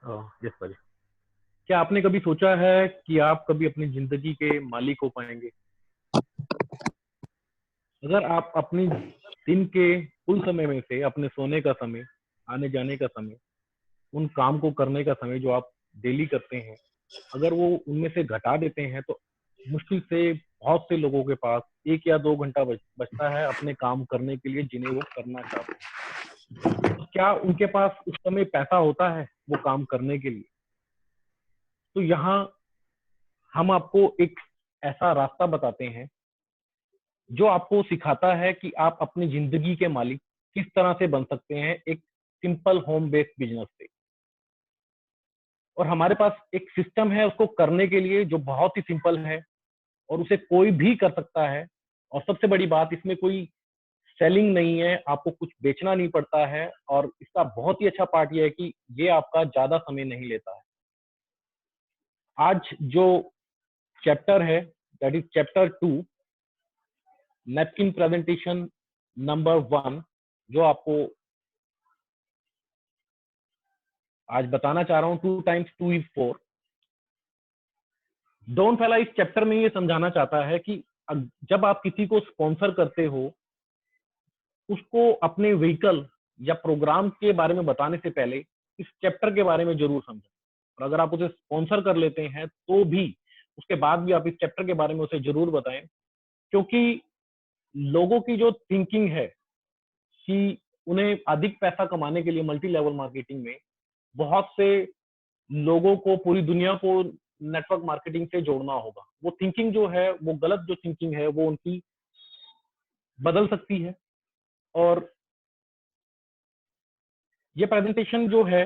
Yes भाई। क्या आपने कभी सोचा है कि आप कभी अपनी जिंदगी के मालिक हो पाएंगे? अगर आप अपनी दिन के कुल समय में से अपने सोने का समय, आने जाने का समय, उन काम को करने का समय जो आप डेली करते हैं, अगर वो उनमें से घटा देते हैं तो मुश्किल से बहुत से लोगों के पास 1 या 2 घंटा बचता है अपने काम करने के लिए जिन्हें वो करना चाहते हैं। क्या उनके पास उस समय पैसा होता है वो काम करने के लिए? तो यहाँ हम आपको एक ऐसा रास्ता बताते हैं जो आपको सिखाता है कि आप अपनी जिंदगी के मालिक किस तरह से बन सकते हैं एक सिंपल होम बेस्ड बिजनेस से। और हमारे पास एक सिस्टम है उसको करने के लिए जो बहुत ही सिंपल है और उसे कोई भी कर सकता है। और सबसे बड़ी बात, इसमें कोई सेलिंग नहीं है, आपको कुछ बेचना नहीं पड़ता है। और इसका बहुत ही अच्छा पार्ट यह है कि ये आपका ज्यादा समय नहीं लेता है। आज जो चैप्टर है, that is chapter 2, napkin presentation number 1, जो आपको आज बताना चाह रहा हूं। 2 × 2 = 4। डोन फैला इस चैप्टर में ये समझाना चाहता है कि जब आप किसी को स्पॉन्सर करते हो, उसको अपने व्हीकल या प्रोग्राम के बारे में बताने से पहले इस चैप्टर के बारे में जरूर समझें। और अगर आप उसे स्पॉन्सर कर लेते हैं तो भी उसके बाद भी आप इस चैप्टर के बारे में उसे जरूर बताएं। क्योंकि लोगों की जो थिंकिंग है कि उन्हें अधिक पैसा कमाने के लिए मल्टी लेवल मार्केटिंग में बहुत से लोगों को, पूरी दुनिया को नेटवर्क मार्केटिंग से जोड़ना होगा, वो थिंकिंग जो है, वो गलत जो थिंकिंग है वो उनकी बदल सकती है। और ये प्रेजेंटेशन जो है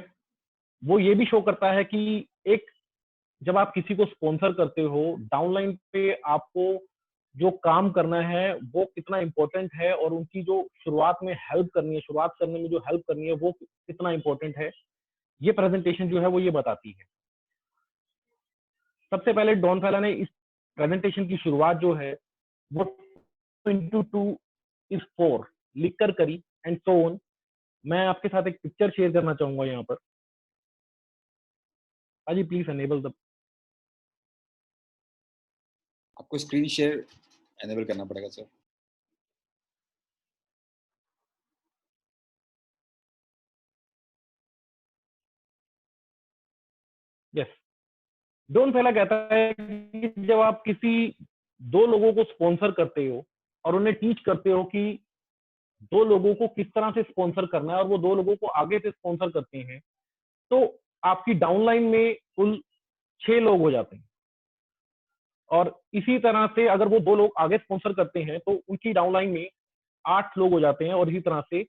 वो ये भी शो करता है कि एक, जब आप किसी को स्पॉन्सर करते हो, डाउनलाइन पे आपको जो काम करना है वो कितना इंपॉर्टेंट है और उनकी जो शुरुआत में हेल्प करनी है, शुरुआत करने में जो हेल्प करनी है वो कितना इंपॉर्टेंट है, ये प्रेजेंटेशन जो है वो ये बताती है। सबसे पहले डॉन फैला ने इस प्रेजेंटेशन की शुरुआत जो है वो 2 × 2 = 4 लिखकर करी एंड सो ऑन। मैं आपके साथ एक पिक्चर शेयर करना चाहूंगा यहाँ पर। अजी प्लीज एनेबल द। आपको स्क्रीन शेयर एनेबल करना पड़ेगा सर। यस। डोन फैला कहता है कि जब आप किसी 2 लोगों को स्पॉन्सर करते हो और उन्हें टीच करते हो कि 2 लोगों को किस तरह से स्पॉन्सर करना है और वो 2 लोगों को आगे से स्पॉन्सर करते हैं, तो आपकी डाउनलाइन में कुल 6 लोग हो जाते हैं। और इसी तरह से अगर वो 2 लोग आगे स्पॉन्सर करते हैं तो उनकी डाउनलाइन में 8 लोग हो जाते हैं। और इसी तरह से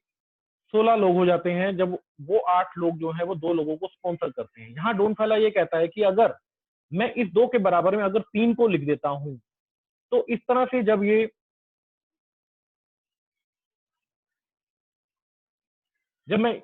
16 लोग हो जाते हैं जब वो 8 लोग जो है वो 2 लोगों को स्पॉन्सर करते हैं। यहाँ डोन फैला ये कहता है कि अगर मैं इस 2 के बराबर में अगर 3 को लिख देता हूं, तो इस तरह से जब मैं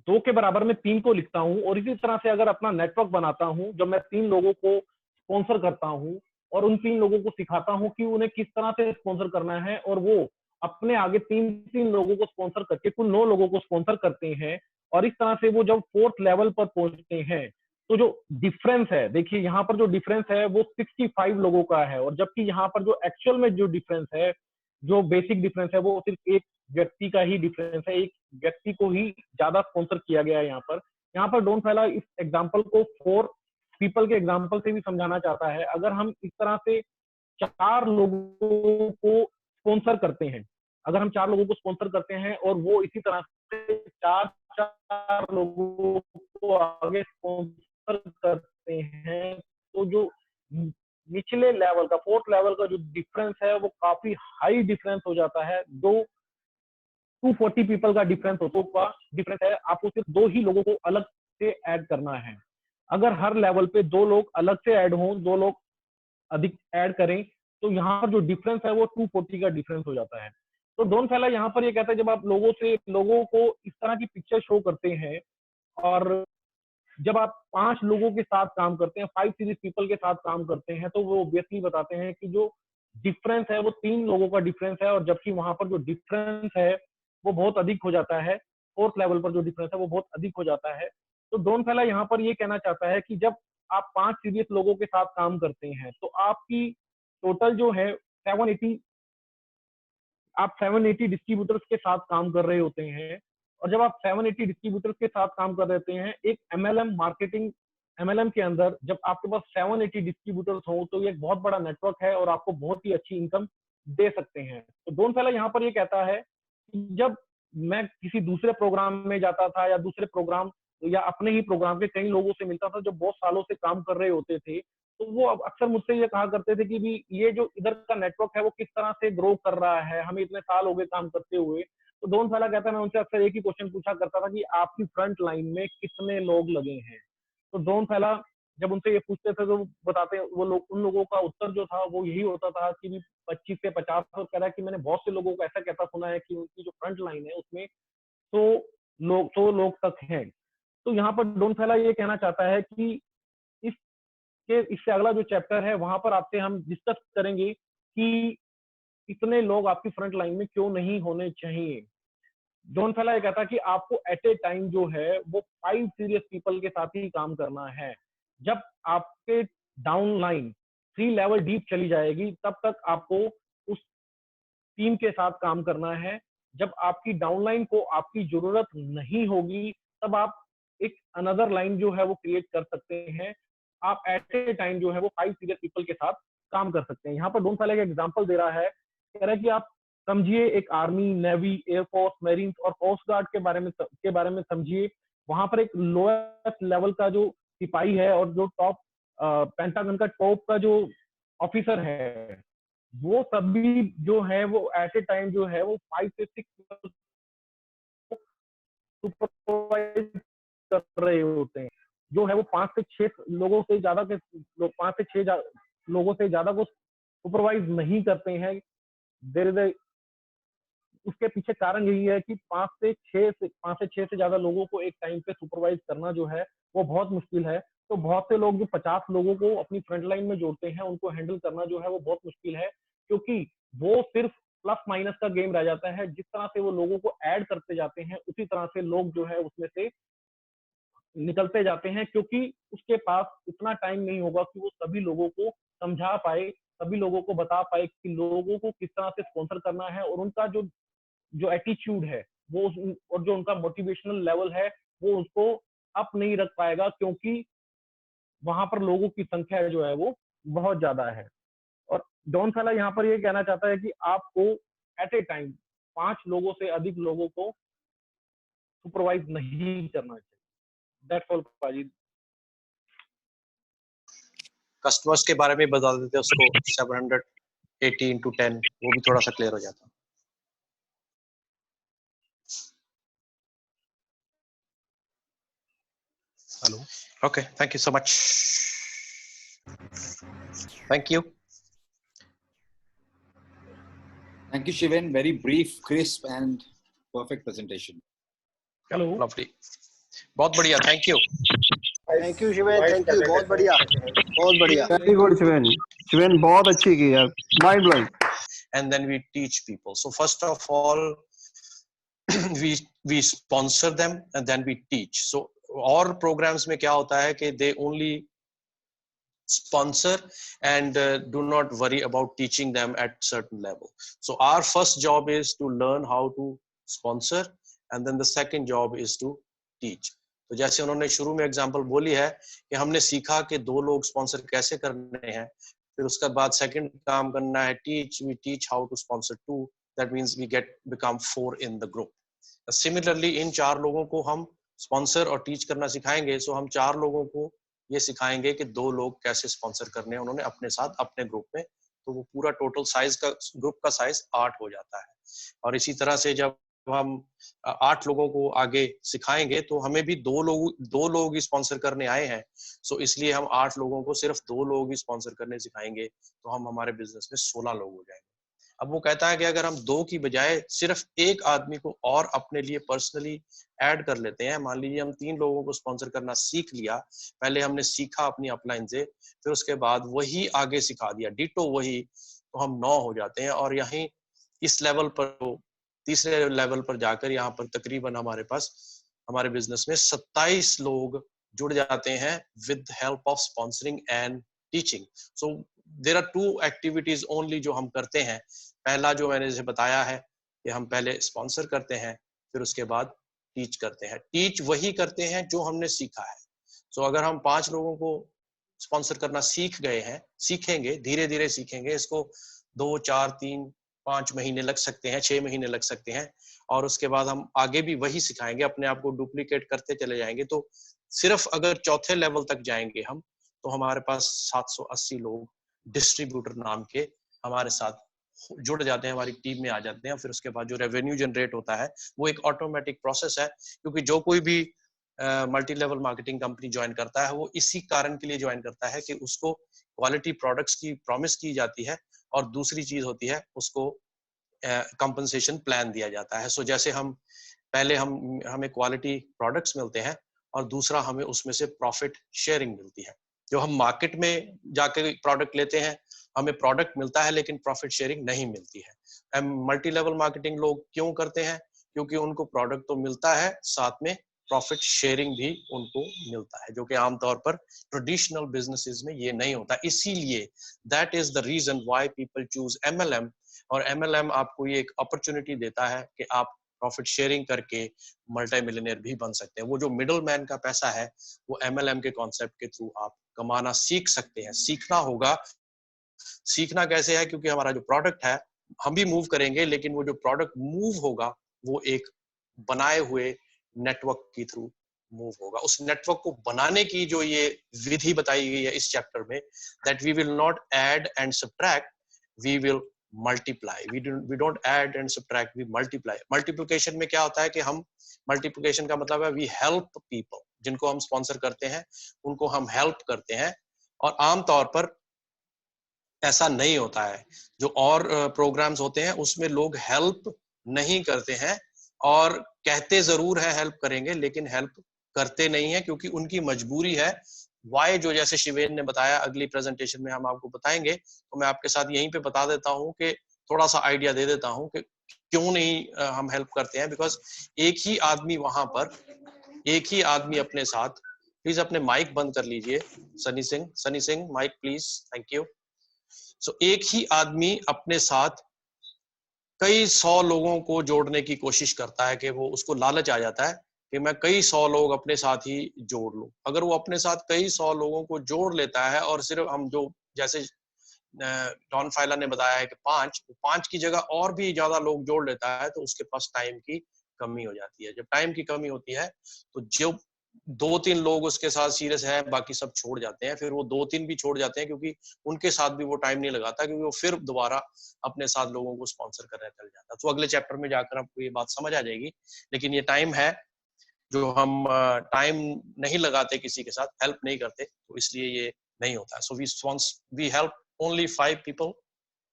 2 के बराबर में 3 को लिखता हूं और इसी तरह से अगर अपना नेटवर्क बनाता हूं, जब मैं 3 लोगों को स्पॉन्सर करता हूं और उन 3 लोगों को सिखाता हूं कि उन्हें किस तरह से स्पॉन्सर करना है, और वो अपने आगे 3 3 लोगों को स्पॉन्सर करके कुल 9 लोगों को स्पॉन्सर करते हैं। और इस तरह से वो जब 4th लेवल पर पहुंचते हैं तो जो डिफरेंस है, देखिए यहाँ पर जो डिफरेंस है वो 65 लोगों का है। और जबकि यहाँ पर जो एक्चुअल में जो डिफरेंस है, जो बेसिक डिफरेंस है, वो सिर्फ एक व्यक्ति का ही डिफरेंस है। एक व्यक्ति को ही ज्यादा स्पॉन्सर किया गया है यहाँ पर डोन फैला इस एग्जाम्पल को 4 पीपल के एग्जाम्पल से भी समझाना चाहता है। अगर हम इस तरह से 4 लोगों को स्पॉन्सर करते हैं, अगर हम 4 लोगों को स्पॉन्सर करते हैं और वो इसी तरह से 4 4 लोगों को आगे स्पॉन्सर करते हैं, तो जो निचले लेवल का, 4th लेवल का जो डिफरेंस है वो काफी हाई डिफरेंस हो जाता है। 240 पीपल का डिफरेंस है। आपको सिर्फ 2 ही लोगों को अलग से ऐड करना है। अगर हर लेवल पे 2 लोग अलग से ऐड हों, 2 लोग अधिक ऐड करें, तो यहाँ पर जो डिफरेंस है वो 240 का डिफरेंस हो जाता है। तो डोन फैला यहाँ पर ये कहता है, जब आप लोगों को इस तरह की पिक्चर शो करते हैं और जब आप 5 लोगों के साथ काम करते हैं, 5 सीरीज पीपल के साथ काम करते हैं, तो वो ऑब्वियसली बताते हैं कि जो डिफरेंस है वो 3 लोगों का डिफरेंस है। और जबकि वहां पर जो डिफरेंस है वो बहुत अधिक हो जाता है। फोर्थ लेवल पर जो डिफरेंस है वो बहुत अधिक हो जाता है। तो डॉन फेला यहाँ पर ये कहना चाहता है कि जब आप 5 सीरियस लोगों के साथ काम करते हैं तो आपकी टोटल जो है 780 आप 780 डिस्ट्रीब्यूटर्स के साथ काम कर रहे होते हैं। और जब आप 780 डिस्ट्रीब्यूटर्स के साथ काम कर रहे होते हैं एक एमएलएम मार्केटिंग एमएलएम के अंदर, जब आपके पास 780 डिस्ट्रीब्यूटर्स हो तो ये एक बहुत बड़ा नेटवर्क है और आपको बहुत ही अच्छी इनकम दे सकते हैं। तो डॉन फेला यहाँ पर ये कहता है कि जब मैं किसी दूसरे प्रोग्राम में जाता था या दूसरे प्रोग्राम या अपने ही प्रोग्राम के कई लोगों से मिलता था जो बहुत सालों से काम कर रहे होते थे, तो वो अब अक्सर मुझसे ये कहा करते थे कि भी ये जो इधर का नेटवर्क है वो किस तरह से ग्रो कर रहा है, हमें इतने साल हो गए काम करते हुए। तो डॉन फेला कहता है मैं उनसे अक्सर एक ही क्वेश्चन पूछा करता था कि आपकी फ्रंट लाइन में कितने लोग लगे हैं। तो डॉन फेला जब उनसे ये पूछते थे तो बताते वो लोग उन लोगों का उत्तर जो था वो यही होता था कि भी 25 से 50। और कह रहा है कि मैंने बहुत से लोगों को ऐसा कहता सुना है कि उनकी जो फ्रंट लाइन है उसमें 100 लोग तक हैं। तो यहाँ पर डॉन फेला ये कहना चाहता है कि इससे अगला जो चैप्टर है वहां पर आपसे हम डिस्कस करेंगे कि इतने लोग आपकी फ्रंट लाइन में क्यों नहीं होने चाहिए। डॉन फेला ये कहता है कि आपको एट ए टाइम जो है वो 5 सीरियस पीपल के साथ ही काम करना है। जब आपके डाउन लाइन 3 लेवल डीप चली जाएगी तब तक आपको उस टीम के साथ काम करना है। जब आपकी डाउनलाइन को आपकी जरूरत नहीं होगी तब आप एक अनदर लाइन जो है वो क्रिएट कर सकते हैं। आप एट ए टाइम जो है वो 5 सीरियस पीपल के साथ काम कर सकते हैं। यहाँ पर डॉन फेला एक एग्जांपल दे रहा है, कह रहा है कि आप समझिए एक आर्मी, नेवी, एयरफोर्स, मेरीन और कोस्ट गार्ड के बारे में समझिए। वहां पर एक लोएस्ट लेवल का जो सिपाही है और जो टॉप पेंटागन का टॉप का जो ऑफिसर है वो सभी जो है वो एट ए टाइम जो है वो 5 से 6 सुपरवाइज कर रहे होते हैं। जो है वो 5 से 6 लोगों से ज्यादा के 5 से 6 लोगों से ज्यादा को सुपरवाइज नहीं करते हैं। देयर इज उसके पीछे कारण यही है कि 5 से 6 से ज्यादा लोगों को एक टाइम पे सुपरवाइज करना जो है वो बहुत मुश्किल है। तो बहुत से लोग जो 50 लोगों को अपनी फ्रंट लाइन में जोड़ते हैं उनको हैंडल करना जो है वो बहुत मुश्किल है, क्योंकि वो सिर्फ प्लस माइनस का गेम रह जाता है। जिस तरह से वो लोगों को ऐड करते जाते हैं उसी तरह से लोग जो है उसमें से निकलते जाते हैं, क्योंकि उसके पास इतना टाइम नहीं होगा कि वो सभी लोगों को समझा पाए, सभी लोगों को बता पाए कि लोगों को किस तरह से स्पॉन्सर करना है और उनका जो जो एटीट्यूड है वो और जो उनका मोटिवेशनल लेवल है वो उसको अप नहीं रख पाएगा, क्योंकि वहां पर लोगों की संख्या जो है वो बहुत ज्यादा है। और डॉन फेला यहाँ पर ये कहना चाहता है कि आपको एट ए टाइम 5 लोगों से अधिक लोगों को सुपरवाइज नहीं करना चाहिए। दैट्स ऑल पाजी। कस्टमर्स के बारे में बता देते उसको 780 into 10, वो भी थोड़ा सा क्लियर हो जाता। Hello, okay, thank you so much. Thank you. Thank you, Shivan. Very brief, crisp, and perfect presentation. Hello, lovely, बहुत बढ़िया, thank you. Thank you Shiven, thank you, बहुत बढ़िया, बहुत बढ़िया। वेरी गुड शिवेन, शिवेन बहुत अच्छी की यार, mind blowing. And then we teach people. So first of all, we sponsor them and then we teach. So और programs में क्या होता है कि they only sponsor and do not worry about teaching them at certain level. So our first job is to learn how to sponsor and then the second job is to teach. तो जैसे उन्होंने शुरू में example बोली है कि हमने सीखा कि 2 लोग स्पॉन्सर कैसे करने हैं, फिर उसके बाद सेकंड काम करना है teach, we teach how to sponsor 2, that means we become 4 in the group. Similarly in 4 लोगों को हम स्पॉन्सर और टीच करना सिखाएंगे, सो हम 4 लोगों को ये सिखाएंगे कि 2 लोग कैसे स्पॉन्सर करने हैं उन्होंने अपने साथ अपने ग्रुप में, तो वो पूरा टोटल साइज का ग्रुप का साइज 8 हो जाता है। और इसी तरह से जब हम 8 लोगों को आगे सिखाएंगे तो हमें भी 2 लोग ही स्पॉन्सर करने आए हैं, सो इसलिए हम 8 लोगों को सिर्फ 2 लोग ही स्पॉन्सर करने सिखाएंगे, तो हम हमारे बिजनेस में 16 लोग हो जाएंगे। अब वो कहता है कि अगर हम 2 की बजाय सिर्फ 1 आदमी को और अपने लिए पर्सनली ऐड कर लेते हैं, मान लीजिए हम 3 लोगों को स्पॉन्सर करना सीख लिया, पहले हमने सीखा अपनी अपलाइन से, फिर उसके बाद वही आगे सिखा दिया डिटो वही, तो हम 9 हो जाते हैं। और यहीं इस लेवल पर तीसरे लेवल पर जाकर यहाँ पर तकरीबन हमारे पास हमारे बिजनेस में 27 लोग जुड़ जाते हैं with help of sponsoring and teaching. So there are 2 activities only जो हम करते हैं. पहला जो मैंने जैसे बताया है कि हम पहले स्पॉन्सर करते हैं, फिर उसके बाद टीच करते हैं. टीच वही करते हैं जो हमने सीखा है. सो अगर हम 5 लोगों को स्पॉन्सर करना सीख गए हैं, सीखेंगे, धीरे धीरे सीखेंगे, इसको 2, 4, 3, 5 महीने लग सकते हैं, 6 महीने लग सकते हैं, और उसके बाद हम आगे भी वही सिखाएंगे, अपने आप को डुप्लीकेट करते चले जाएंगे. तो सिर्फ अगर चौथे लेवल तक जाएंगे हम, तो हमारे पास 780 लोग डिस्ट्रीब्यूटर नाम के हमारे साथ जुड़ जाते हैं, हमारी टीम में आ जाते हैं. फिर उसके बाद जो रेवेन्यू जनरेट होता है वो एक ऑटोमेटिक प्रोसेस है, क्योंकि जो कोई भी multi level marketing company join करता है वो इसी कारण के लिए ज्वाइन करता है कि उसको क्वालिटी प्रोडक्ट्स की प्रॉमिस की जाती है, और दूसरी चीज होती है उसको कंपनसेशन प्लान दिया जाता है. सो जैसे हम पहले हमें क्वालिटी प्रोडक्ट्स मिलते हैं, और दूसरा हमें उसमें से प्रॉफिट शेयरिंग मिलती है. जो हम मार्केट में जाके प्रोडक्ट लेते हैं, हमें प्रोडक्ट मिलता है लेकिन प्रॉफिट शेयरिंग नहीं मिलती है. मल्टी लेवल मार्केटिंग लोग क्यों करते हैं? क्योंकि उनको प्रोडक्ट तो मिलता है, साथ में प्रॉफिट शेयरिंग भी उनको मिलता है, जो कि आमतौर पर ट्रेडिशनल बिजनेसेस में ये नहीं होता. इसीलिए that is the reason why people choose MLM. और MLM आपको ये एक अपॉर्चुनिटी देता है कि आप प्रॉफिट शेयरिंग करके मल्टी मिलियनेयर भी बन सकते हैं. वो जो मिडल मैन का पैसा है वो MLM के कॉन्सेप्ट के थ्रू आप कमाना सीख सकते हैं. सीखना होगा. सीखना कैसे है? क्योंकि हमारा जो प्रोडक्ट है हम भी मूव करेंगे, लेकिन वो जो प्रोडक्ट मूव होगा वो एक बनाए हुए नेटवर्क के थ्रू मूव होगा. उस नेटवर्क को बनाने की जो ये विधि बताई गई है इस चैप्टर में, that we will not add and subtract, we will multiply. We don't add and subtract, we multiply. Multiplication में क्या होता है कि हम, मल्टीप्लिकेशन का मतलब है वी हेल्प पीपल. जिनको हम स्पॉन्सर करते हैं उनको हम हेल्प करते हैं. और आमतौर पर ऐसा नहीं होता है. जो और प्रोग्राम्स होते हैं उसमें लोग हेल्प नहीं करते हैं, और कहते जरूर है हेल्प करेंगे, लेकिन हेल्प करते नहीं है, क्योंकि उनकी मजबूरी है. वाई जो जैसे शिवेन ने बताया, अगली प्रेजेंटेशन में हम आपको बताएंगे, तो मैं आपके साथ यहीं पे बता देता हूं कि थोड़ा सा आइडिया दे देता हूं कि क्यों नहीं हम हेल्प करते हैं. बिकॉज एक ही आदमी वहां पर, एक ही आदमी अपने साथ, प्लीज अपने माइक बंद कर लीजिए. Sunny Singh mic please, thank you. So एक ही आदमी अपने साथ कई 100 लोगों को जोड़ने की कोशिश करता है, कि वो, उसको लालच आ जाता है कि मैं कई 100 लोग अपने साथ ही जोड़ लूं. अगर वो अपने साथ कई 100 लोगों को जोड़ लेता है, और सिर्फ हम जो जैसे डॉन फाइला ने बताया है कि 5 की जगह और भी ज्यादा लोग जोड़ लेता है, तो उसके पास टाइम की कमी हो जाती है. जब टाइम की कमी होती है तो जो 2-3 लोग उसके साथ सीरियस है, बाकी सब छोड़ जाते हैं. फिर वो 2-3 भी छोड़ जाते हैं, क्योंकि उनके साथ भी वो टाइम नहीं लगाता, क्योंकि वो फिर दोबारा अपने साथ लोगों को स्पॉन्सर करने चल जाता. तो अगले चैप्टर में जाकर आपको ये बात समझ आ जाएगी. लेकिन ये टाइम है जो हम टाइम नहीं लगाते, किसी के साथ हेल्प नहीं करते, तो इसलिए ये नहीं होता. So we help only 5 people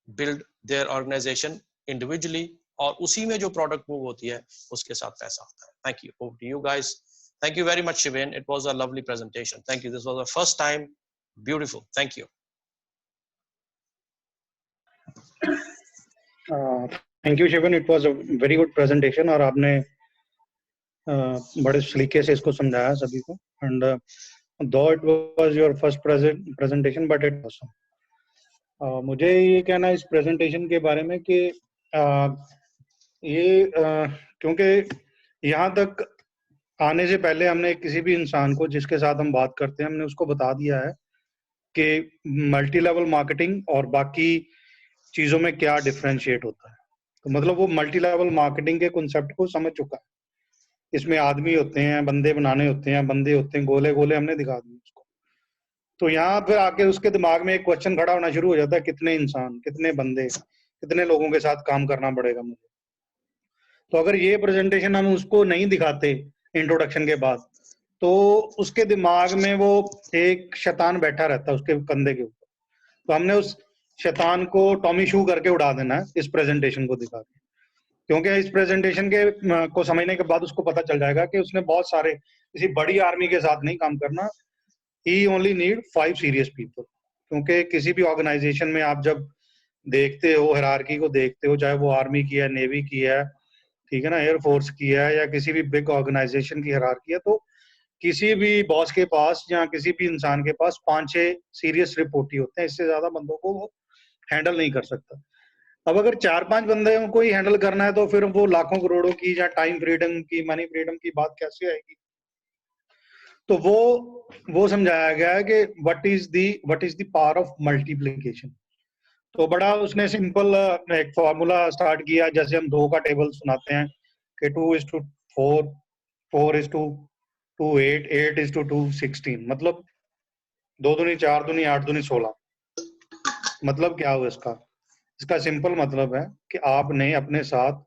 build their organisation individually, और उसी में जो प्रोडक्ट मूव होती है उसके साथ पैसा आता है. Thank you. Over to you guys. Thank you very much, Shiven. It was a lovely presentation. Thank you. This was the first time. Beautiful. Thank you. Thank you, Shiven. It was a very good presentation. और आपने बड़े सलीके से इसको समझाया सभी को. And though it was your first presentation, but it was awesome. मुझे ये कहना है इस presentation के बारे में कि ये क्योंकि यहाँ तक आने से पहले हमने किसी भी इंसान को जिसके साथ हम बात करते हैं, हमने उसको बता दिया है कि मल्टी लेवल मार्केटिंग और बाकी चीजों में क्या डिफरेंशिएट होता है. तो मतलब वो मल्टी लेवल मार्केटिंग के कॉन्सेप्ट को समझ चुका है. इसमें आदमी होते हैं, बंदे बनाने होते हैं, बंदे होते हैं, गोले गोले हमने दिखा दिए उसको. तो यहाँ पे आके उसके दिमाग में एक क्वेश्चन खड़ा होना शुरू हो जाता है, कितने इंसान, कितने बंदे, कितने लोगों के साथ काम करना पड़ेगा मुझे. तो अगर ये प्रेजेंटेशन हम उसको नहीं दिखाते इंट्रोडक्शन के बाद, तो उसके दिमाग में वो एक शैतान बैठा रहता है उसके कंधे के ऊपर. तो हमने उस शैतान को टॉमी शू करके उड़ा देना है इस प्रेजेंटेशन को दिखा के. क्योंकि इस प्रेजेंटेशन के को समझने के बाद उसको पता चल जाएगा कि उसने बहुत सारे, किसी बड़ी आर्मी के साथ नहीं काम करना. ही ओनली नीड 5 सीरियस पीपल. क्योंकि किसी भी ऑर्गेनाइजेशन में आप जब देखते हो, हायरार्की को देखते हो, चाहे वो आर्मी की है, नेवी की है, ठीक है ना, एयरफोर्स की है या किसी भी बिग ऑर्गेनाइजेशन की हायरार्की है, तो किसी भी बॉस के पास या किसी भी इंसान के पास 5-6 सीरियस रिपोर्ट ही होते हैं, इससे ज्यादा बंदों को वो हैंडल नहीं कर सकता। अब अगर 4-5 बंदे को ही हैंडल करना है तो फिर वो लाखों करोड़ों की या टाइम फ्रीडम की, मनी फ्रीडम की बात कैसे आएगी? तो वो समझाया गया है कि what is the power of multiplication. तो बड़ा उसने सिंपल एक फॉर्मूला स्टार्ट किया, जैसे हम 2 का टेबल सुनाते हैं कि 2:4, 4:2, 8, 8:2, 16, मतलब 2 दूनी 4 दूनी 8 दूनी 16। मतलब क्या हुआ इसका? इसका सिंपल मतलब है कि आपने अपने साथ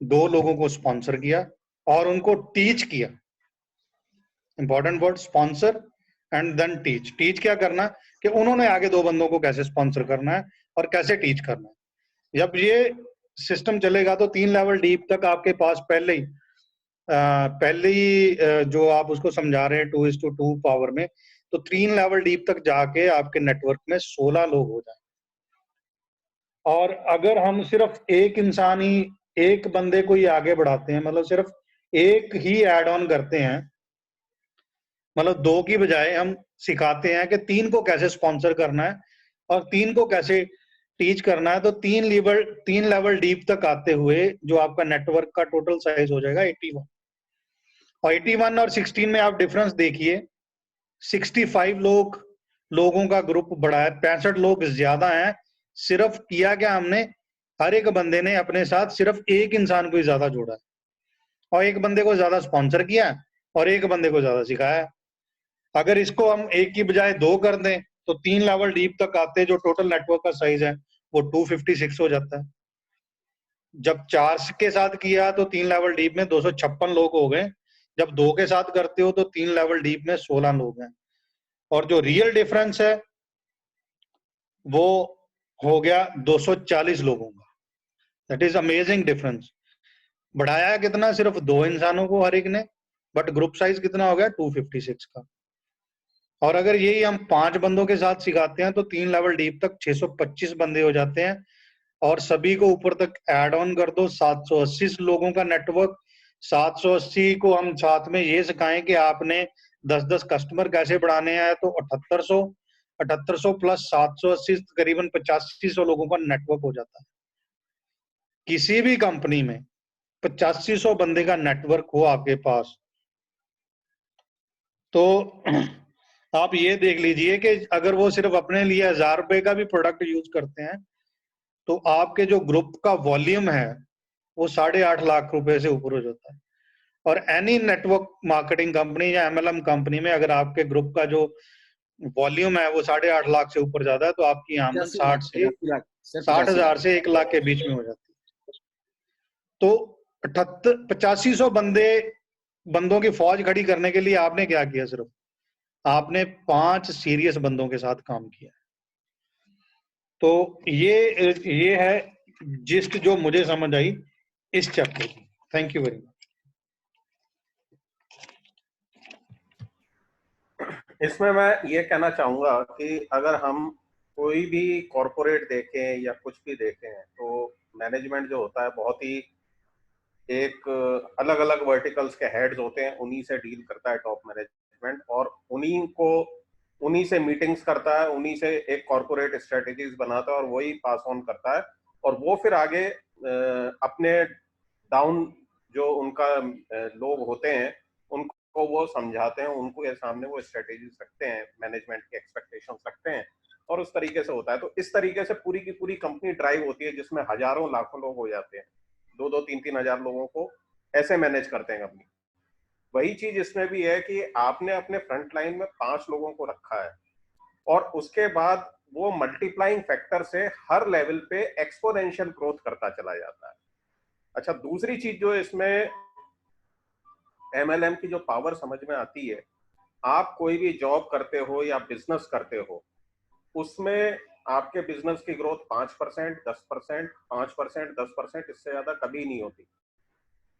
2 लोगों को स्पॉन्सर किया और उनको टीच किया। Important word, sponsor and then teach. Teach क्या करना कि उन्होंने आगे 2 बंदों को कैसे स्पॉन्सर करना है और कैसे टीच करना है। जब ये सिस्टम चलेगा तो 3 लेवल डीप तक आपके पास पहले ही जो आप उसको समझा रहे हैं 2:2 पावर में, तो 3 लेवल डीप तक जाके आपके नेटवर्क में 16 लोग हो जाए। और अगर हम सिर्फ एक इंसान ही, एक बंदे को ही आगे बढ़ाते हैं, मतलब सिर्फ एक ही ऐड ऑन करते हैं, मतलब 2 की बजाय हम सिखाते हैं कि 3 को कैसे स्पॉन्सर करना है और 3 को कैसे टीच करना है, तो 3 लेवल डीप तक आते हुए जो आपका नेटवर्क का टोटल साइज हो जाएगा 81। और 81 और 16 में आप डिफरेंस देखिए, 65 लोगों का ग्रुप बड़ा है, 65 लोग ज्यादा हैं। सिर्फ किया क्या हमने, हर एक बंदे ने अपने साथ सिर्फ एक इंसान को ही ज्यादा जोड़ा है और एक बंदे को ज्यादा स्पॉन्सर किया और एक बंदे को ज्यादा सिखाया। अगर इसको हम एक की बजाय 2 कर दें तो 3 लेवल डीप तक आते जो टोटल नेटवर्क का साइज है वो 256 हो जाता है। जब 4 के साथ किया तो 3 लेवल डीप में 256 लोग हो गए। जब 2 के साथ करते हो तो 3 लेवल डीप में 16 लोग हैं। और जो रियल डिफरेंस है वो हो गया 240 लोगों का। That is amazing difference. बढ़ाया कितना, सिर्फ 2 इंसानों को हर एक ने, बट ग्रुप साइज कितना हो गया 256 का। और अगर यही हम 5 बंदों के साथ सिखाते हैं तो 3 लेवल डीप तक 625 बंदे हो जाते हैं। और सभी को ऊपर तक ऐड ऑन कर दो, 780 लोगों का नेटवर्क। 780 को हम साथ में ये सिखाएं कि आपने 10-10 कस्टमर कैसे बढ़ाने हैं, तो 7800 प्लस 780 करीबन 8500 लोगों का नेटवर्क हो जाता है। किसी भी कंपनी में 8500 बंदे का नेटवर्क हो आपके पास, तो आप ये देख लीजिए कि अगर वो सिर्फ अपने लिए 1000 रुपए का भी प्रोडक्ट यूज करते हैं तो आपके जो ग्रुप का वॉल्यूम है वो 8.5 लाख रुपए से ऊपर हो जाता है। और एनी नेटवर्क मार्केटिंग कंपनी या एमएलएम कंपनी में अगर आपके ग्रुप का जो वॉल्यूम है वो 8.5 लाख से ऊपर जाता है तो आपकी आमदन 60,000 से 1 लाख के बीच में हो जाती है। तो 8500 बंदों की फौज खड़ी करने के लिए आपने क्या किया? सिर्फ आपने 5 सीरियस बंदों के साथ काम किया। तो ये है जिस्ट जो मुझे समझ आई इस चैप्टर की। Thank you very much. इसमें मैं ये कहना चाहूंगा कि अगर हम कोई भी कॉरपोरेट देखें या कुछ भी देखें तो मैनेजमेंट जो होता है बहुत ही एक अलग अलग वर्टिकल्स के हेड्स होते हैं, उन्हीं से डील करता है टॉप मैनेजमेंट और उन्हीं से मीटिंग्स करता है, उन्हीं से एक कॉरपोरेट स्ट्रेटेजीज बनाता है और वही पास ऑन करता है। और वो फिर आगे अपने डाउन जो उनका लोग होते हैं उनको वो समझाते हैं, उनको ये सामने वो स्ट्रेटेजीज रखते हैं, मैनेजमेंट के एक्सपेक्टेशंस रखते हैं और उस तरीके से होता है। तो इस तरीके से पूरी की पूरी कंपनी ड्राइव होती है जिसमें हजारों लाखों लोग हो जाते हैं, 2-2, 3-3 हजार लोगों को ऐसे मैनेज करते हैं कंपनी। वही चीज इसमें भी है कि आपने अपने फ्रंट लाइन में 5 लोगों को रखा है और उसके बाद वो मल्टीप्लाइंग फैक्टर से हर लेवल पे एक्सपोनेंशियल ग्रोथ करता चला जाता है। अच्छा, दूसरी चीज जो इसमें एमएलएम की जो पावर समझ में आती है, आप कोई भी जॉब करते हो या बिजनेस करते हो, उसमें आपके बिजनेस की ग्रोथ 5%, 10%, 5%, 10%, इससे ज्यादा कभी नहीं होती।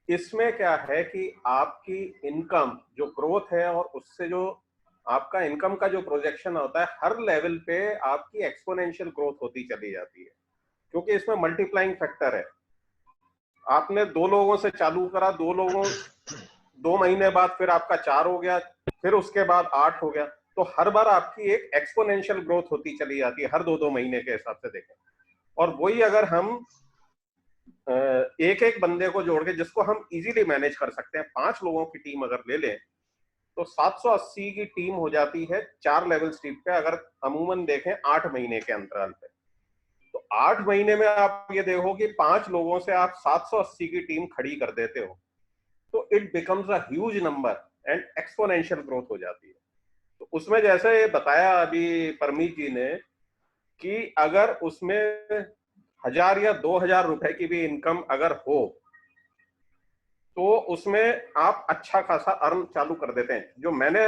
इसमें क्या है कि आपकी इनकम जो ग्रोथ है और उससे जो आपका इनकम का जो प्रोजेक्शन होता है, हर लेवल पे आपकी एक्सपोनेंशियल ग्रोथ होती चली जाती है क्योंकि इसमें मल्टीप्लाइंग फैक्टर है। आपने 2 लोगों से चालू करा, 2 महीने बाद फिर आपका 4 हो गया, फिर उसके बाद 8 हो गया, तो हर बार आपकी एक एक्सपोनेंशियल ग्रोथ होती चली जाती है, हर 2-2 महीने के हिसाब से देखें। और वही अगर हम एक एक बंदे को जोड़ के, जिसको हम इजीली मैनेज कर सकते हैं, 5 लोगों की टीम अगर ले लें, तो 780 की टीम हो जाती है 4 लेवल स्ट्रीट पे, अगर अमूमन देखें 8 महीने के अंतराल पे। तो 8 महीने में आप ये देखो कि 5 लोगों से आप 780 की टीम खड़ी कर देते हो, तो it becomes a huge number and exponential growth हो जाती है। तो उसमें जैसे बताया अभी परमीत जी ने कि अगर उसमें 1000 या 2000 रुपए की भी इनकम अगर हो, तो उसमें आप अच्छा खासा अर्न चालू कर देते हैं। जो मैंने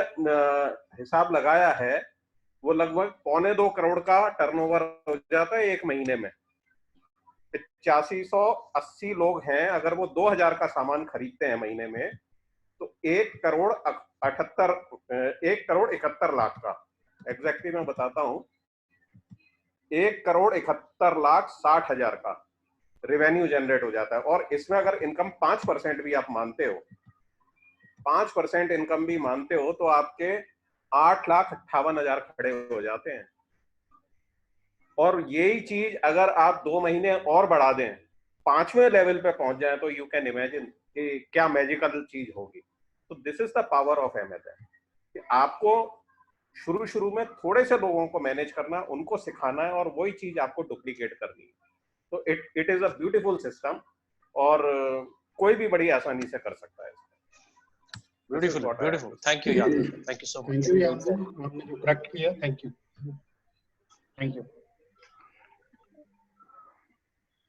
हिसाब लगाया है, वो लगभग 1.25 करोड़ का टर्नओवर हो जाता है एक महीने में। 8580 लोग हैं, अगर वो 2000 का सामान खरीदते हैं महीने में, तो 1 करोड़ 71 लाख का, एग्जैक्टली मैं बताता हूं, 1 करोड़ 71 लाख 60 हजार का रेवेन्यू जनरेट हो जाता है। और इसमें अगर इनकम 5% भी आप मानते हो, 5% इनकम भी मानते हो, तो आपके 8,58,000 खड़े हो जाते हैं। और यही चीज अगर आप 2 महीने और बढ़ा दें, 5वें लेवल पे पहुंच जाए, तो यू कैन इमेजिन कि क्या मैजिकल चीज होगी। तो this is the power of MLM, कि आपको शुरू में थोड़े से लोगों को मैनेज करना, उनको सिखाना है, और वही चीज आपको डुप्लीकेट करनी है। तो it is a beautiful system, और कोई भी बड़ी आसानी से कर सकता है। Beautiful, beautiful. Thank you, Yadav. Thank you so much. Thank you Yadav, आपने जो करेक्ट किया, थैंक यू, थैंक यू।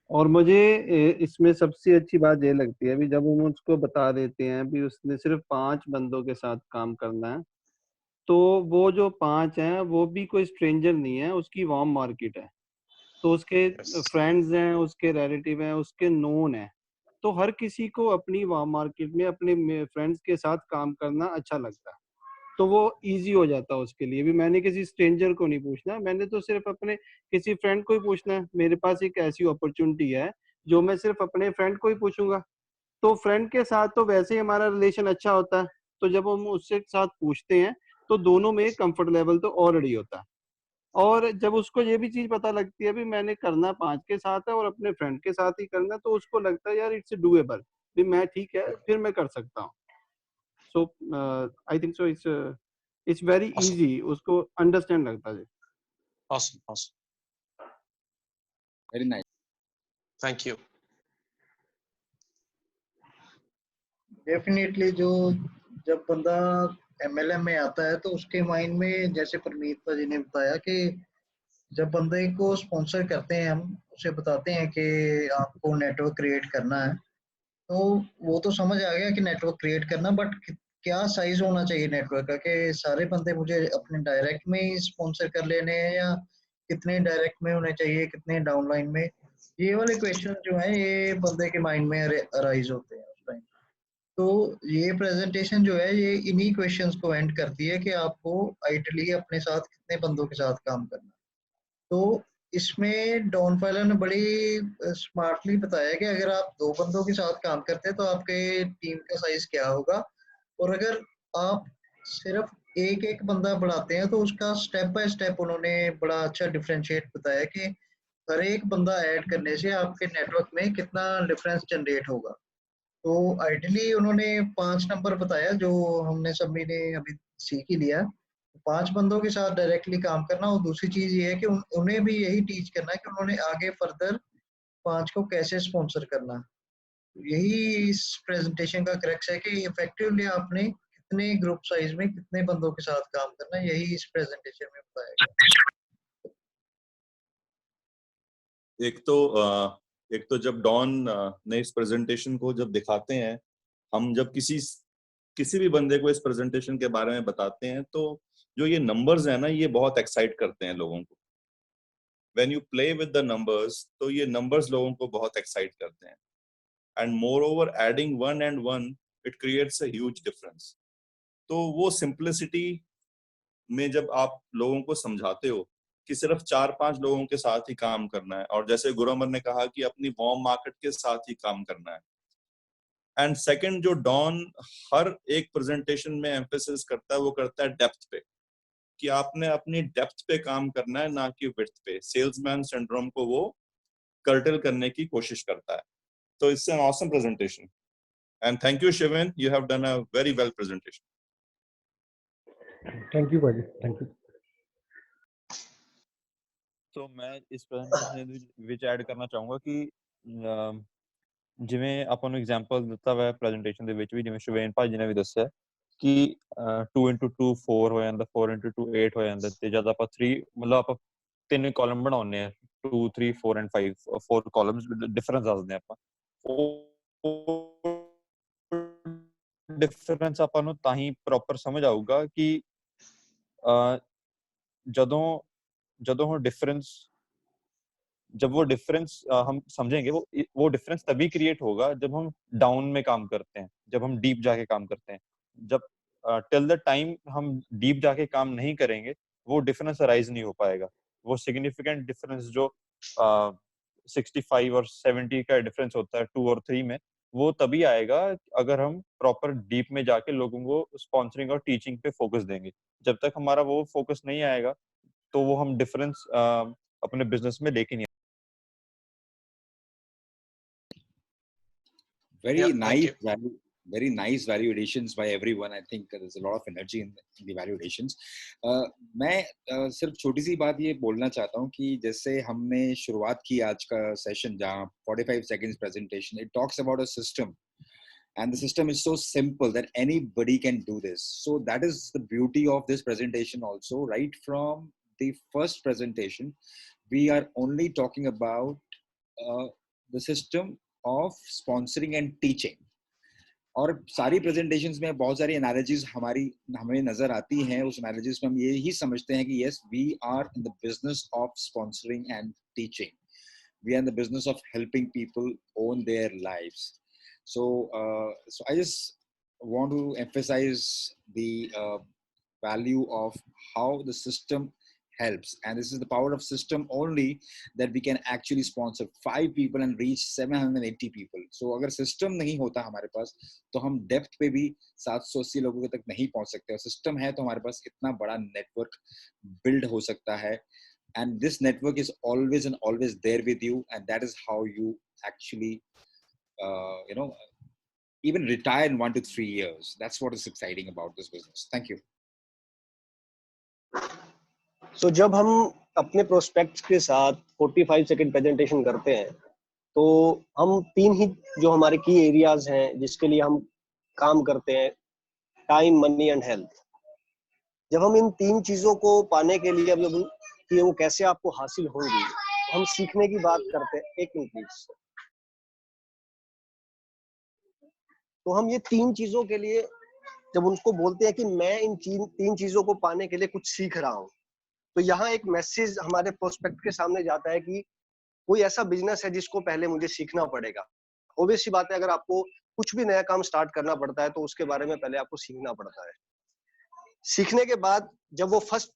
और मुझे इसमें सबसे अच्छी बात ये लगती है अभी जब हम उसको बता देते हैं अभी उसने सिर्फ 5 बंदों के साथ काम करना है, तो वो जो 5 हैं वो भी कोई स्ट्रेंजर नहीं है, उसकी वार्म मार्केट है। तो उसके Yes. फ्रेंड्स हैं, उसके रिलेटिव हैं, उसके नोन है, तो हर किसी को अपनी वार्म मार्केट में अपने फ्रेंड्स के साथ काम करना अच्छा लगता है। तो वो इजी हो जाता है उसके लिए भी। मैंने किसी स्ट्रेंजर को नहीं पूछना, मैंने तो सिर्फ अपने किसी फ्रेंड को ही पूछना है। मेरे पास एक ऐसी अपॉर्चुनिटी है जो मैं सिर्फ अपने फ्रेंड को ही पूछूंगा। तो फ्रेंड के साथ तो वैसे ही हमारा रिलेशन अच्छा होता है, तो जब हम उससे साथ पूछते हैं तो दोनों में कंफर्ट लेवल तो ऑलरेडी होता है। और जब उसको ये भी चीज पता लगती है भी मैंने करना 5 के साथ है और अपने फ्रेंड के साथ ही करना, तो उसको लगता है यार इट्स डूएबल, भी मैं ठीक है, फिर मैं कर सकता हूँ। So I think so it's very Awesome. Easy, उसको अंडरस्टैंड लगता है। Awesome. Awesome. Very nice. Thank you. Definitely जो जब बंदा एमएलएम में आता है तो उसके माइंड में, जैसे परमीत जी ने बताया कि जब बंदे को स्पॉन्सर करते हैं, हम उसे बताते हैं कि आपको नेटवर्क क्रिएट करना है, तो वो तो समझ आ गया कि नेटवर्क क्रिएट करना, बट क्या साइज होना चाहिए नेटवर्क का, कि सारे बंदे मुझे अपने डायरेक्ट में ही स्पॉन्सर कर लेने हैं, या कितने डायरेक्ट में होने चाहिए, कितने डाउनलाइन में। ये वाले क्वेश्चन जो है ये बंदे के माइंड में अराइज होते हैं उस टाइम। तो ये प्रेजेंटेशन जो है ये इन्हीं क्वेश्चंस को एंड करती है कि आपको आइडियली अपने साथ कितने बंदों के साथ काम करना। तो इसमें डॉन फाइलर ने बड़ी स्मार्टली बताया कि अगर आप 2 बंदों के साथ काम करते हैं तो आपके टीम का साइज क्या होगा, और अगर आप सिर्फ एक एक बंदा बढ़ाते हैं तो उसका स्टेप बाय स्टेप उन्होंने बड़ा अच्छा डिफरेंशिएट बताया कि हर एक बंदा ऐड करने से आपके नेटवर्क में कितना डिफरेंस जनरेट होगा। तो आइडियली उन्होंने 5 नंबर बताया जो हमने सभी ने अभी सीख ही लिया। 5 बंदों के साथ डायरेक्टली काम करना, और दूसरी चीज ये है कि उन्हें भी यही टीच करना है कि उन्होंने आगे फर्दर 5 को कैसे स्पॉन्सर करना। यही इस प्रेजेंटेशन का क्रक्स है कि इफेक्टिवली आपने कितने ग्रुप साइज में कितने बंदों के साथ काम करना है, यही इस प्रेजेंटेशन में बताया गया। एक तो जब डॉन ने इस प्रेजेंटेशन को जब दिखाते हैं, हम जब किसी भी बंदे को इस प्रेजेंटेशन के बारे में बताते हैं, तो जो ये नंबर्स हैं ना, ये बहुत एक्साइट करते हैं लोगों को। When you play with the numbers, तो ये नंबर्स लोगों को बहुत एक्साइट करते हैं। And more over adding 1 and 1 it creates a huge difference. तो वो सिंप्लिसिटी में जब आप लोगों को समझाते हो कि सिर्फ 4-5 लोगों के साथ ही काम करना है, और जैसे गुरुमर ने कहा कि अपनी वार्म मार्केट के साथ ही काम करना है। एंड सेकंड, जो डॉन हर एक प्रेजेंटेशन में एम्फेसिस करता है, वो करता है डेप्थ पे, कि आपने अपनी डेप्थ पे काम करना है, ना कि विड्थ पे। सेल्समैन सिंड्रोम को वो कर्टल करने की कोशिश करता है। तो it's an awesome presentation and thank you Shiven, you have done a very well presentation. Thank you भाजी, थैंक यू। तो मैं इस प्रेजेंटेशन ਵਿੱਚ ਐਡ ਕਰਨਾ ਚਾਹੂੰਗਾ ਕਿ ਜਿਵੇਂ ਆਪਾਂ ਨੂੰ ਐਗਜ਼ਾਮਪਲ ਦਿੱਤਾ ਹੋਇਆ ਪ੍ਰੈਜੈਂਟੇਸ਼ਨ ਦੇ ਵਿੱਚ ਵੀ, ਜਿਵੇਂ ਸ਼ਵੇਨ ਭਾਜੀ ਨੇ ਵੀ ਦੱਸਿਆ ਕਿ 2x2 4 ਹੋ ਜਾਂਦਾ, 4x2 8 ਹੋ ਜਾਂਦਾ, ਤੇ ਜਦ ਆਪਾਂ 3 ਮਤਲਬ ਆਪਾਂ 3 ਕਾਲਮ ਬਣਾਉਂਦੇ ਆ, 2 3 4 ਐਂਡ 5 4 ਕਾਲਮਸ ਡਿਫਰੈਂਸ ਦੱਸਦੇ ਆਪਾਂ। ਉਹ ਡਿਫਰੈਂਸ ਆਪਾਂ ਨੂੰ ਤਾਂ ਹੀ ਪ੍ਰੋਪਰ ਸਮਝ ਆਊਗਾ ਕਿ ਜਦੋਂ वो डिफरेंस जब वो डिफरेंस हम समझेंगे, वो डिफरेंस तभी क्रिएट होगा जब हम डाउन में काम करते हैं, जब हम डीप जाके काम करते हैं। जब टिल द टाइम हम डीप जाके काम नहीं करेंगे, वो डिफरेंस अराइज नहीं हो पाएगा। वो सिग्निफिकेंट डिफरेंस जो 65 और 70 का डिफरेंस होता है 2 और 3 में, वो तभी आएगा अगर हम प्रॉपर डीप में जाके लोगों को स्पॉन्सरिंग और टीचिंग पे फोकस देंगे। जब तक हमारा वो फोकस नहीं आएगा तो वो हम डिफरेंस अपने बिजनेस में लेके नहीं। Very nice value additions by everyone. I think there's a lot of energy in the value additions. मैं सिर्फ छोटी सी बात ये बोलना चाहता हूँ कि जैसे हमने शुरुआत की आज का सेशन जहाँ 45 seconds presentation, it talks about a system. And the system is so simple that anybody can do this. So that is the beauty of this presentation also. Right from the first presentation, we are only talking about the system of sponsoring and teaching. और सारी presentations में बहुत सारी analogies हमें नजर आती हैं। उस analogies में हम ये ही समझते हैं कि yes, we are in the business of sponsoring and teaching. We are in the business of helping people own their lives. So I just want to emphasize the value of how the system helps, and this is the power of system only that we can actually sponsor 5 people and reach 780 people. So अगर system नहीं होता हमारे पास तो हम depth पे भी 780 लोगों तक नहीं पहुंच सकते, और system है तो हमारे पास इतना बड़ा network build हो सकता है, and this network is always and always there with you, and that is how you actually even retire in 1 to 3 years. That's what is exciting about this business. Thank you. So जब हम अपने prospects के साथ 45 second presentation करते हैं तो हम 3 ही जो हमारे की एरियाज हैं जिसके लिए हम काम करते हैं, टाइम, मनी एंड हेल्थ। जब हम इन 3 चीजों को पाने के लिए अब कि वो कैसे आपको हासिल होंगी, हम सीखने की बात करते हैं। एक मिनट प्लीज। तो हम ये 3 चीजों के लिए जब उनको बोलते हैं कि मैं इन 3 चीजों को पाने के लिए कुछ सीख रहा हूँ, तो यहाँ एक मैसेज हमारे प्रोस्पेक्ट के सामने जाता है कि कोई ऐसा बिजनेस है जिसको पहले मुझे सीखना पड़ेगा। ऑब्वियस सी बात है, अगर आपको कुछ भी नया काम स्टार्ट करना पड़ता है तो उसके बारे में पहले आपको सीखना पड़ता है। सीखने के बाद जब वो फर्स्ट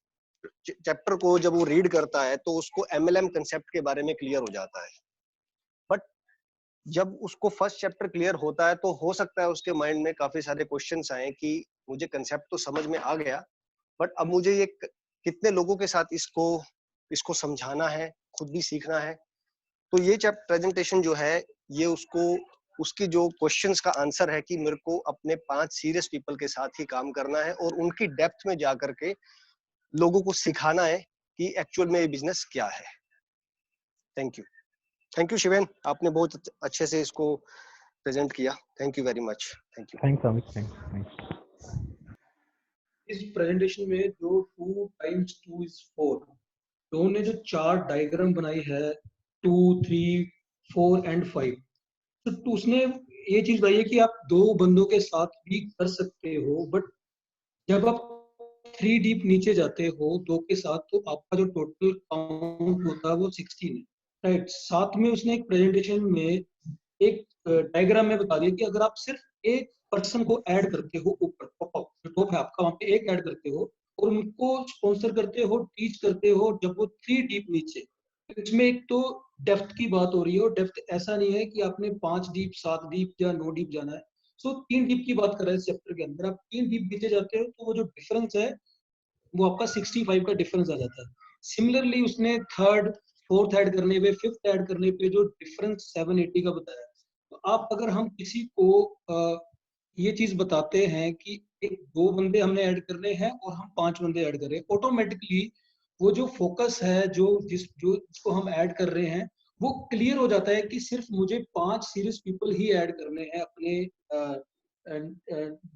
चैप्टर को जब वो रीड करता है तो उसको MLM कंसेप्ट के बारे में क्लियर हो जाता है। बट जब उसको फर्स्ट चैप्टर क्लियर होता है तो हो सकता है उसके माइंड में काफी सारे क्वेश्चंस आए कि मुझे कंसेप्ट तो समझ में आ गया, बट अब मुझे ये कितने लोगों के साथ इसको समझाना है, खुद भी सीखना है। तो ये प्रेजेंटेशन जो है ये उसकी जो क्वेश्चंस का आंसर है कि मेरे को अपने 5 सीरियस पीपल के साथ ही काम करना है और उनकी डेप्थ में जा करके लोगों को सिखाना है कि एक्चुअल में ये बिजनेस क्या है। थैंक यू शिवेन, आपने बहुत अच्छे से इसको प्रेजेंट किया। Thank you very much. Thank you. Thanks Amit, thanks. इस प्रेजेंटेशन में जो 2 × 2 = 4, तो उन्होंने जो 4 डायग्राम बनाई है 2, 3, 4 एंड 5, तो उसने ये चीज बताई है कि आप 2 बंदों के साथ भी कर सकते हो, बट जब आप 3 डीप नीचे जाते हो 2 के साथ तो आपका जो टोटल काउंट होता है वो 16 है, राइट। साथ में उसने एक प्रेजेंटेशन में एक डायग्राम में बता दिया कि अगर आप सिर्फ एक पर्सन को ऐड करते हो ऊपर, टॉप है आपका, वहां पे एक ऐड करते हो और उनको स्पॉन्सर करते हो, टीच करते हो जब वो 3 डीप नीचे। इसमें एक तो डेप्थ की बात हो रही है, और डेप्थ ऐसा नहीं है कि आपने 5 डीप 7 डीप या 9 डीप जाना है। सो 3 डीप की बात कर रहे हैं इस चैप्टर के अंदर। आप 3 डीप नीचे जाते हो तो वो जो डिफरेंस है वो आपका 65 का डिफरेंस आ जाता है। सिमिलरली उसने थर्ड फोर्थ ऐड करने पे, फिफ्थ ऐड करने पे जो डिफरेंस 780 का बताया। तो आप अगर हम किसी को ये चीज बताते हैं कि एक 2 बंदे हमने ऐड करने हैं और हम 5 बंदे ऐड कर रहे हैं, ऑटोमेटिकली वो जो फोकस है, जिसको हम ऐड कर रहे हैं, वो क्लियर हो जाता है कि सिर्फ मुझे 5 सीरियस पीपल ही ऐड करने हैं अपने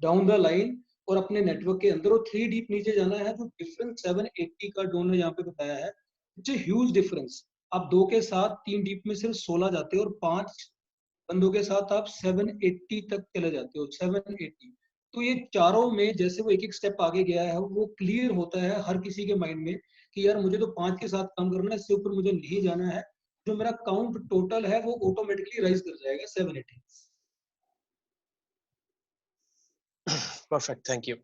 डाउन द लाइन और अपने नेटवर्क के अंदर, और 3 डीप नीचे जाना है। तो डिफरेंस 780 का डोन ने यहाँ पे बताया है, इट्स ए ह्यूज डिफरेंस। आप 2 के साथ 3 डीप में सिर्फ 16 जाते हो, और 5 बंदों के साथ आप 780 तक चले जाते हो, 780। तो ये चारों में जैसे वो एक एक स्टेप आगे गया है, वो क्लियर होता है हर किसी के माइंड में कि यार मुझे तो 5 के साथ काम करना है, इससे ऊपर मुझे नहीं जाना है। जो मेरा काउंट टोटल है वो ऑटोमेटिकली राइज कर जाएगा 780। Perfect, thank you.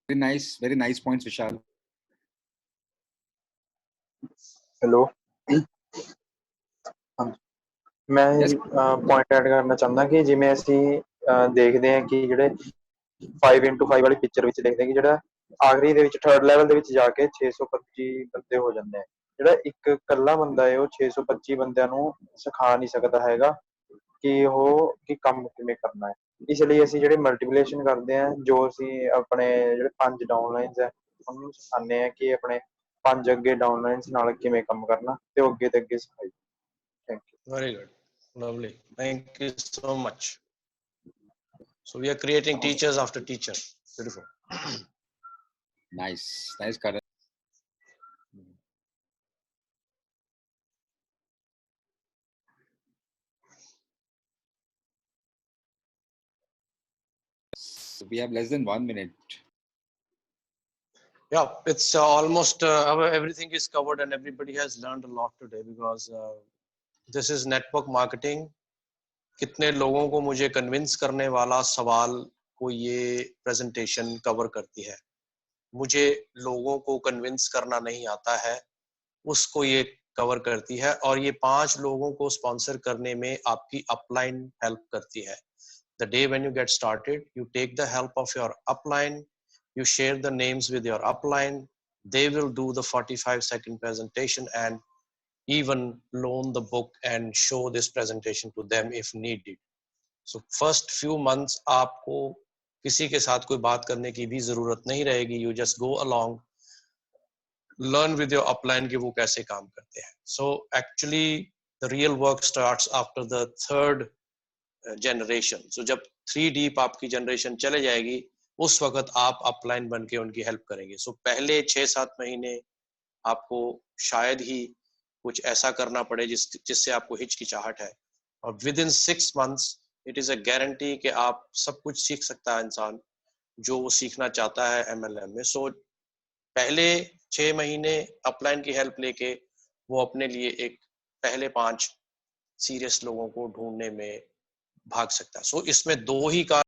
Very nice points, Vishal. Hello, मैं पॉइंट ऐड करना ਚਾਹੁੰਦਾ ਕਿ ਜਿਵੇਂ ਅਸੀਂ ਦੇਖਦੇ ਹਾਂ ਕਿ ਜਿਹੜੇ 5x5 ਵਾਲੀ ਪਿਕਚਰ ਵਿੱਚ ਦੇਖਦੇ ਕਿ ਜਿਹੜਾ ਆਖਰੀ ਦੇ ਵਿੱਚ ਥਰਡ ਲੈਵਲ ਦੇ ਵਿੱਚ ਜਾ ਕੇ 625 ਬੰਦੇ ਹੋ ਜਾਂਦੇ ਆ। ਜਿਹੜਾ ਇੱਕ ਇਕੱਲਾ ਬੰਦਾ ਹੈ ਉਹ 625 ਬੰਦਿਆਂ ਨੂੰ ਸਿਖਾ ਨਹੀਂ ਸਕਦਾ ਹੈਗਾ ਕਿ ਕੰਮ ਕਿਵੇਂ ਕਰਨਾ ਹੈ। ਇਸ ਲਈ ਅਸੀਂ ਜਿਹੜੇ ਮਲਟੀਪਲੀਕੇਸ਼ਨ ਕਰਦੇ ਆ, ਜੋ ਅਸੀਂ ਆਪਣੇ ਜਿਹੜੇ 5 ਡਾਊਨਲਾਈਨਸ ਹੈ ਉਹਨਾਂ ਨੂੰ ਸਿਖਾਉਂਦੇ ਆ ਕਿ ਆਪਣੇ 5 ਅੱਗੇ ਡਾਊਨਲਾਈਨਸ ਨਾਲ ਕਿਵੇਂ ਕੰਮ ਕਰਨਾ ਤੇ ਉਹ ਅੱਗੇ ਤੇ ਅੱਗੇ ਸਿਖਾਈ। Thank you. Very good, lovely, thank you so much. So we are creating teachers after teacher. Beautiful. Nice Karan. So we have less than 1 minute. Yeah, it's almost everything is covered and everybody has learned a lot today because this is network marketing. कितने लोगों को मुझे convince करने वाला सवाल को ये presentation cover करती है। मुझे लोगों को कन्विंस करना नहीं आता है, उसको ये कवर करती है। और ये 5 लोगों को स्पॉन्सर करने में आपकी अपलाइन हेल्प करती है। The day when you get started, you take the help of your upline, you share the names with your upline, they will do the 45-second presentation and even loan the book and show this presentation to them if needed. So first few months आपको किसी के साथ कोई बात करने की भी जरूरत नहीं रहेगी, you just go along, learn with your upline कि वो कैसे काम करते हैं। So actually the real work starts after the third generation. So जब 3 डीप आपकी जनरेशन चले जाएगी उस वक्त आप अपलाइन बन के उनकी हेल्प करेंगे। सो पहले 6-7 महीने आपको शायद ही कुछ ऐसा करना पड़े जिससे आपको हिचकिचाहट है, और with in 6 months it is a guarantee कि आप सब कुछ सीख सकता है इंसान जो वो सीखना चाहता है MLM में। सो पहले 6 महीने अपलाइन की हेल्प लेके वो अपने लिए एक पहले 5 सीरियस लोगों को ढूंढने में भाग सकता है। सो इसमें 2 ही का